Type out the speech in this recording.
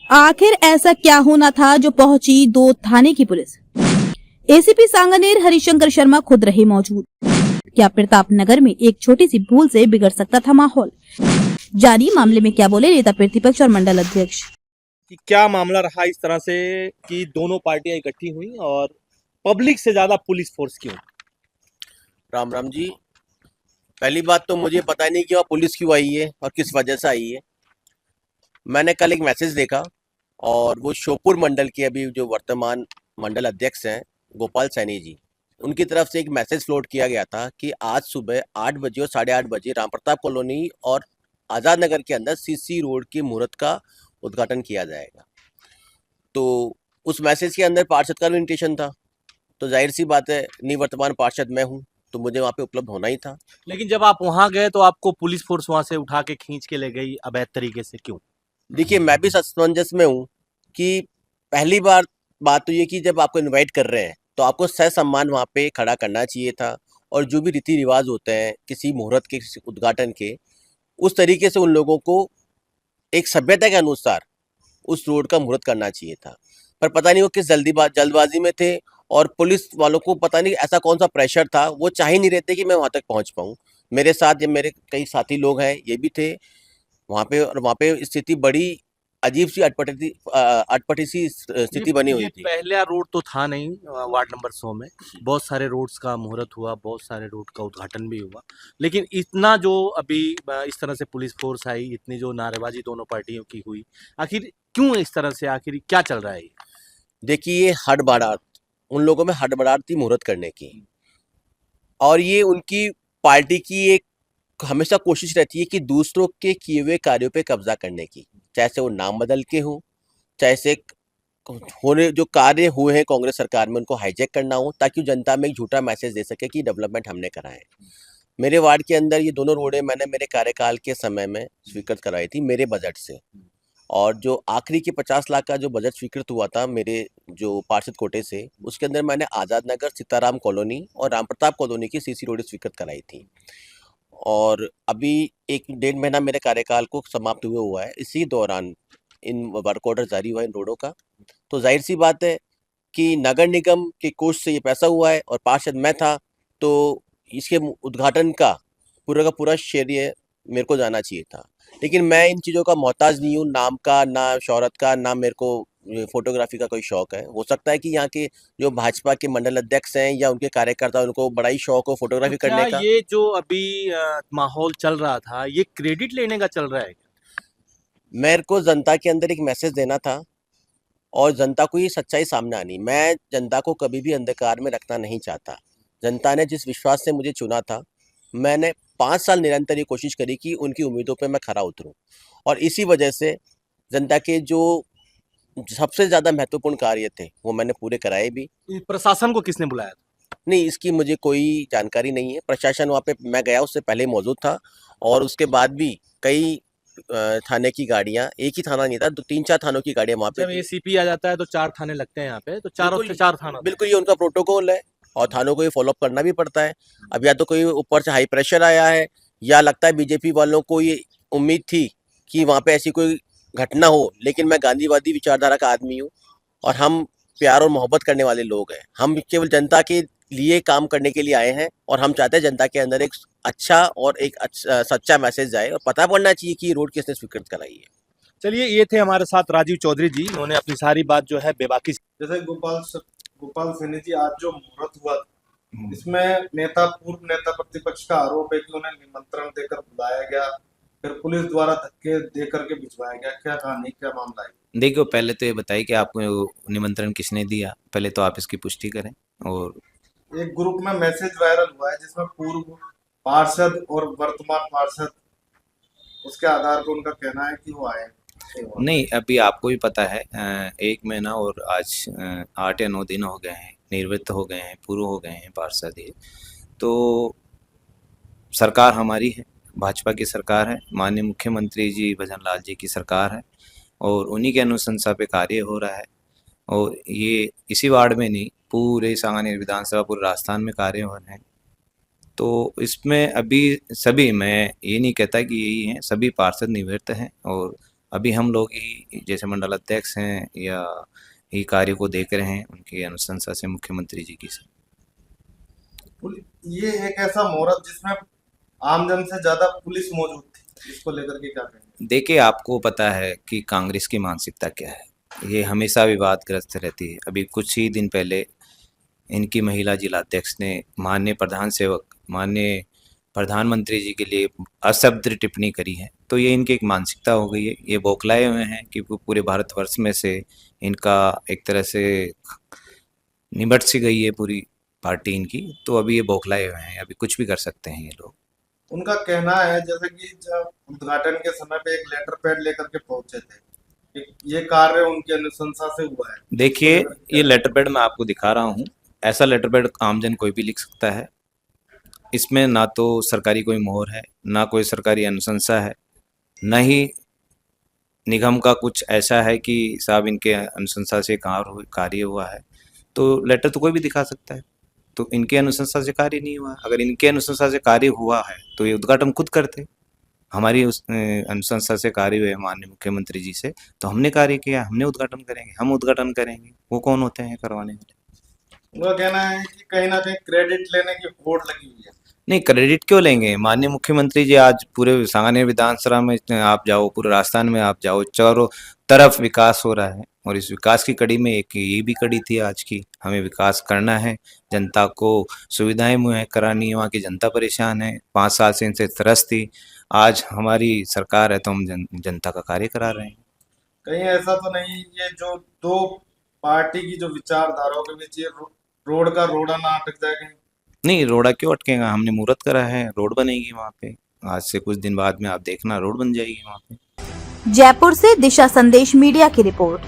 आखिर ऐसा क्या होना था जो पहुंची दो थाने की पुलिस। एसीपी सांगानेर हरिशंकर शर्मा खुद रहे मौजूद। क्या प्रताप नगर में एक छोटी सी भूल से बिगड़ सकता था माहौल। जानिए मामले में क्या बोले नेता प्रतिपक्ष और मंडल अध्यक्ष। कि क्या मामला रहा इस तरह से कि दोनों पार्टियां इकट्ठी हुई और पब्लिक से ज्यादा पुलिस फोर्स क्यों? राम राम जी। पहली बात तो मुझे पता नहीं कि वहाँ पुलिस क्यों आई है और किस वजह से आई है। मैंने कल एक मैसेज देखा और वो श्योपुर मंडल के अभी जो वर्तमान मंडल अध्यक्ष हैं गोपाल सैनी जी, उनकी तरफ से एक मैसेज फ्लोट किया गया था कि आज सुबह 8 बजे और 8:30 बजे राम प्रताप कॉलोनी और आज़ाद नगर के अंदर सीसी रोड के मुहूर्त का उद्घाटन किया जाएगा। तो उस मैसेज के अंदर पार्षद का भी इन्विटेशन था, तो जाहिर सी बात है निवर्तमान पार्षद मैं हूँ तो मुझे वहाँ पे उपलब्ध होना ही था। लेकिन जब आप वहां गए तो आपको पुलिस फोर्स वहां से उठा के खींच के ले गई अवैध तरीके से, क्यों? देखिए, मैं भी असमंजस में हूँ कि पहली बात तो ये कि जब आपको इनवाइट कर रहे हैं तो आपको ससम्मान वहाँ पे खड़ा करना चाहिए था और जो भी रीति रिवाज होते हैं किसी मुहूर्त के, किसी उद्घाटन के, उस तरीके से उन लोगों को एक सभ्यता के अनुसार उस रोड का मुहूर्त करना चाहिए था। पर पता नहीं वो किस जल्दबाजी में थे और पुलिस वालों को पता नहीं ऐसा कौन सा प्रेशर था, वो चाह ही नहीं रहे थे कि मैं वहाँ तक पहुँच पाऊँ। मेरे साथ जब मेरे कई साथी लोग हैं ये भी थे वहाँ पे, और वहाँ पे स्थिति बड़ी अजीब सी अटपटी सी स्थिति बनी हुई ये थी। पहला रोड तो था नहीं, वार्ड नंबर 100 में बहुत सारे रोड्स का मुहूर्त हुआ, बहुत सारे रोड का उद्घाटन भी हुआ, लेकिन इतना जो अभी इस तरह से पुलिस फोर्स आई, इतनी जो नारेबाजी दोनों पार्टियों की हुई, आखिर क्यों इस तरह से, आखिर क्या चल रहा है ये? देखिए, ये हड़बड़ाहट, उन लोगों में हड़बड़ाहट थी मुहूर्त करने की, और ये उनकी पार्टी की एक हमेशा कोशिश रहती है कि दूसरों के किए हुए कार्यों पे कब्जा करने की, चाहे से वो नाम बदल के हो, चाहे से होने जो कार्य हुए हैं कांग्रेस सरकार में उनको हाईजैक करना हो, ताकि जनता में एक झूठा मैसेज दे सके कि डेवलपमेंट हमने करा है। मेरे वार्ड के अंदर ये दोनों रोडें मैंने मेरे कार्यकाल के समय में स्वीकृत कराई थी मेरे बजट से, और जो आखिरी के 50 लाख का जो बजट स्वीकृत हुआ था मेरे जो पार्षद कोटे से, उसके अंदर मैंने आज़ाद नगर, सीताराम कॉलोनी और राम प्रताप कॉलोनी की सीसी रोड स्वीकृत कराई थी। और अभी 1 डेढ़ महीना मेरे कार्यकाल को समाप्त हुए हुआ है, इसी दौरान इन वर्क ऑर्डर जारी हुआ इन रोडों का। तो जाहिर सी बात है कि नगर निगम के कोष से ये पैसा हुआ है और पार्षद मैं था, तो इसके उद्घाटन का पूरा श्रेय मेरे को जाना चाहिए था। लेकिन मैं इन चीज़ों का मोहताज नहीं हूँ, नाम का, ना शोहरत का, ना मेरे को फोटोग्राफी का कोई शौक है। हो सकता है कि यहाँ के जो भाजपा के मंडल अध्यक्ष हैं या उनके कार्यकर्ता, उनको बड़ा ही शौक हो तो फोटोग्राफी क्या करने का। ये जो अभी माहौल चल रहा था, ये क्रेडिट लेने का चल रहा है? मेरे को जनता के अंदर एक मैसेज देना था और जनता को ये सच्चाई सामने आनी। मैं जनता को कभी भी अंधकार में रखना नहीं चाहता। जनता ने जिस विश्वास से मुझे चुना था, मैंने 5 साल निरंतर ये कोशिश करी कि उनकी उम्मीदों पे मैं खरा उतरूं, और इसी वजह से जनता के जो सबसे ज़्यादा महत्वपूर्ण कार्य थे वो मैंने पूरे कराए भी। ये प्रशासन को किसने बुलाया था? नहीं, इसकी मुझे कोई जानकारी नहीं है। प्रशासन वहाँ पे मैं गया उससे पहले मौजूद था, और उसके बाद भी कई थाने की गाड़ियाँ, एक ही थाना नहीं था, 2-3-4 थानों की गाड़ियाँ वहाँ पे जब थी। एसीपी आ जाता है तो 4 थाने लगते हैं यहाँ पे, तो चारों से 4 थाना। बिल्कुल ये उनका प्रोटोकॉल है और थानों को ये फॉलो अप करना भी पड़ता है। अब या तो कोई ऊपर से हाई प्रेशर आया है, या लगता है बीजेपी वालों को ये उम्मीद थी कि वहाँ पे ऐसी कोई घटना हो, लेकिन मैं गांधीवादी विचारधारा का आदमी हूँ और हम प्यार और मोहब्बत करने वाले लोग हैं। हम केवल जनता के लिए काम करने के लिए आए हैं, और हम चाहते हैं जनता के अंदर एक अच्छा और एक अच्छा सच्चा मैसेज जाए, और पता पड़ना चाहिए कि ये रोड किसने स्वीकृत कराई है। चलिए, ये थे हमारे साथ राजीव चौधरी जी, उन्होंने अपनी सारी बात जो है बेबाकी जैसे गोपाल सैनी जी, आज जो मुहूर्त हुआ इसमें पूर्व नेता प्रतिपक्ष का आरोप है कि उन्हें निमंत्रण देकर बुलाया गया, फिर पुलिस द्वारा धक्के दे करके भिजवाया गया। क्या कहानी, क्या मामला है? देखो, पहले तो ये बताइए कि आपको निमंत्रण किसने दिया, पहले तो आप इसकी पुष्टि करें। और एक ग्रुप में मैसेज वायरल हुआ है जिसमें पूर्व पार्षद और वर्तमान पार्षद, उसके आधार पर उनका कहना है कि वो आए। नहीं, अभी आपको भी पता है 1 महीना और आज 8 या 9 दिन हो गए हैं, निवृत्त हो गए हैं, पूर्व हो गए हैं पार्षद ये। तो सरकार हमारी है, भाजपा की सरकार है, माननीय मुख्यमंत्री जी भजन लाल जी की सरकार है, और उन्हीं के अनुशंसा पे कार्य हो रहा है। और ये इसी वार्ड में नहीं, पूरे सांगानेर विधानसभा, पूरे राजस्थान में कार्य हो रहे हैं। तो इसमें अभी सभी, मैं ये नहीं कहता कि यही हैं, सभी पार्षद निवृत्त हैं और अभी हम लोग ही जैसे मंडल अध्यक्ष हैं या ये कार्य को देख रहे हैं उनकी अनुशंसा से, मुख्यमंत्री जी की से। ये एक ऐसा मुहूर्त जिसमें आमजन से ज्यादा पुलिस मौजूद थी, इसको लेकर के क्या कहेंगे? देखिए, आपको पता है कि कांग्रेस की मानसिकता क्या है, ये हमेशा विवादग्रस्त रहती है। अभी कुछ ही दिन पहले इनकी महिला जिलाध्यक्ष ने माननीय प्रधानमंत्री जी के लिए अशब्द टिप्पणी करी है। तो ये इनकी एक मानसिकता हो गई है, ये बौखलाए हुए हैं कि पूरे भारतवर्ष में से इनका एक तरह से निबट सी गई है पूरी पार्टी इनकी। तो अभी ये बौखलाए हुए हैं, अभी कुछ भी कर सकते हैं ये लोग। उनका कहना है जैसे कि जब उद्घाटन के समय पे एक लेटर पैड लेकर के पहुंचे थे, ये कार्य उनकी अनुशंसा से हुआ है। देखिए, ये लेटर पैड मैं आपको दिखा रहा हूँ, ऐसा लेटर पैड आमजन कोई भी लिख सकता है। इसमें ना तो सरकारी कोई मोहर है, ना कोई सरकारी अनुशंसा है, न ही निगम का कुछ ऐसा है कि साहब इनके अनुशंसा से कार्य हुआ है। तो लेटर तो कोई भी दिखा सकता है, तो इनके अनुशंसा से कार्य नहीं हुआ। अगर इनके अनुशंसा से कार्य हुआ है तो ये उद्घाटन खुद करते। हमारी उस अनुशंसा से कार्य हुए माननीय मुख्यमंत्री जी से, तो हमने कार्य किया, हमने उद्घाटन करेंगे, हम उद्घाटन करेंगे। वो कौन होते हैं करवाने वाले? उनका कहना है कि कहीं ना कहीं क्रेडिट लेने की होड़ लगी हुई है। नहीं, क्रेडिट क्यों लेंगे? माननीय मुख्यमंत्री जी आज पूरे सांगानेर विधानसभा में आप जाओ, पूरे राजस्थान में आप जाओ, चारों तरफ विकास हो रहा है। और इस विकास की कड़ी में एक ये भी कड़ी थी आज की, हमें विकास करना है, जनता को सुविधाएं मुहैया करानी है। वहाँ की जनता परेशान है, 5 साल से इनसे त्रस्त थी। आज हमारी सरकार है तो हम जनता का कार्य करा रहे हैं। कहीं ऐसा तो नहीं ये जो दो पार्टी की जो विचारधाराओं के बीच ये रोड का रोड़ा ना अटक जाएगा? नहीं, रोड़ा क्यों अटकेगा? हमने मुहूर्त करा है, रोड बनेगी वहाँ पे। आज से कुछ दिन बाद में आप देखना रोड बन जाएगी वहाँ पे। जयपुर से दिशा संदेश मीडिया की रिपोर्ट।